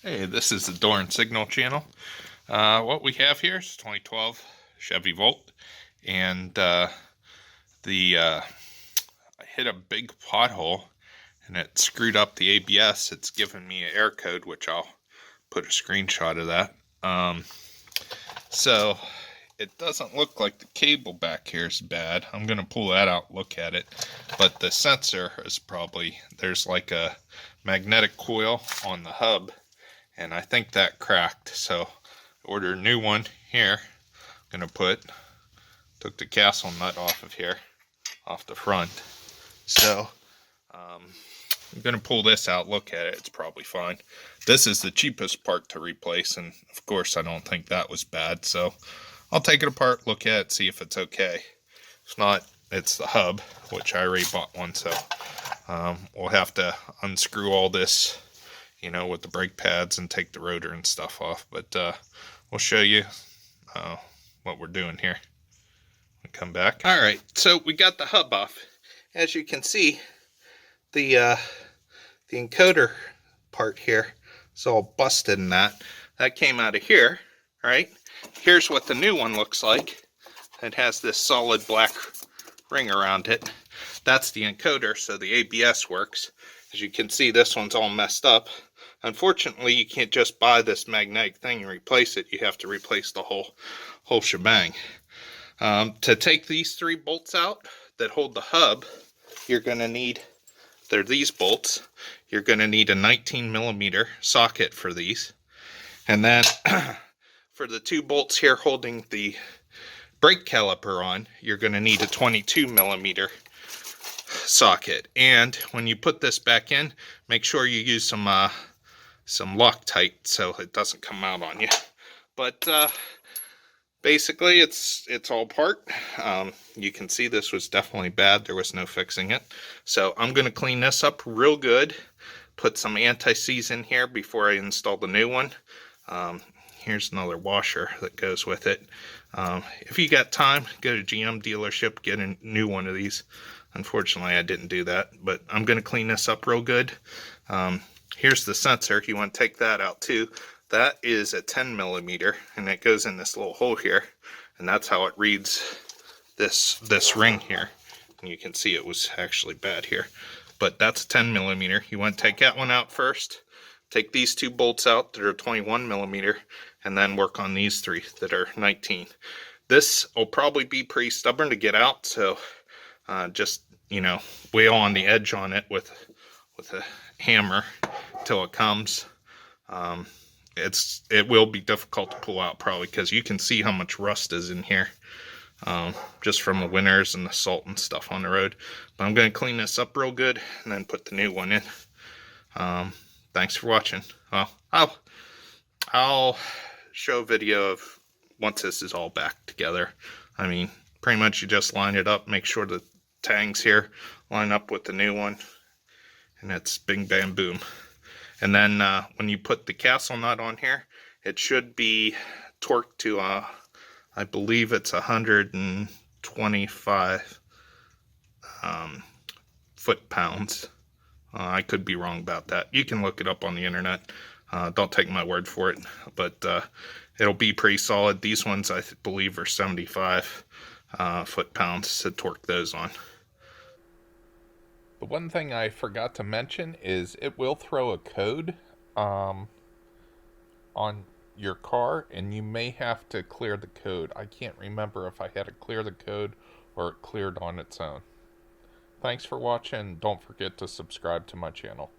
Hey, this is the Door and Signal channel. What we have here is 2012 Chevy Volt, and I hit a big pothole and it screwed up the ABS. It's given me an error code, which I'll put a screenshot of that. So it doesn't look like the cable back here is bad. I'm going to pull that out, look at it, but the sensor is probably, there's like a magnetic coil on the hub, and I think that cracked, so ordered a new one here. I'm gonna took the castle nut off of here, off the front. So I'm gonna pull this out, look at it, it's probably fine. This is the cheapest part to replace, and of course I don't think that was bad, so I'll take it apart, look at it, see if it's okay. If not, it's the hub, which I already bought one, so we'll have to unscrew all this, you know, with the brake pads and take the rotor and stuff off, but we'll show you what we're doing here. We'll come back. All right, so we got the hub off. As you can see, the encoder part here is all busted in that. That came out of here, right? Here's what the new one looks like. It has this solid black ring around it. That's the encoder, so the ABS works. As you can see, this one's all messed up. Unfortunately, you can't just buy this magnetic thing and replace it. You have to replace the whole shebang. To take these 3 bolts out that hold the hub, you're going to need, they're these bolts. You're going to need a 19mm socket for these. And then for the 2 bolts here holding the brake caliper on, you're going to need a 22mm socket. And when you put this back in, make sure you use some Loctite so it doesn't come out on you. But basically it's all apart. You can see this was definitely bad. There was no fixing it. So I'm going to clean this up real good, put some anti-seize in here before I install the new one. Here's another washer that goes with it. If you got time, go to GM dealership, get a new one of these. Unfortunately, I didn't do that, but I'm going to clean this up real good. Here's the sensor. You want to take that out too. That is a 10mm, and it goes in this little hole here, and that's how it reads this ring here. And you can see it was actually bad here, but that's a 10mm. You want to take that one out first. Take these 2 bolts out that are 21mm, and then work on these 3 that are 19. This will probably be pretty stubborn to get out, so just, you know, wail on the edge on it with a hammer till it comes. It will be difficult to pull out probably, because you can see how much rust is in here, just from the winters and the salt and stuff on the road. But I'm going to clean this up real good and then put the new one in. Thanks for watching. Well, I'll show a video of once this is all back together. I mean, pretty much you just line it up, make sure the tangs here line up with the new one, and it's bing bam boom. And then when you put the castle nut on here, it should be torqued to I believe it's 125 foot-pounds. I could be wrong about that. You can look it up on the internet. Don't take my word for it, but it'll be pretty solid. These ones I believe are 75 foot-pounds to torque those on. The one thing I forgot to mention is it will throw a code on your car, and you may have to clear the code. I can't remember if I had to clear the code or it cleared on its own. Thanks for watching. Don't forget to subscribe to my channel.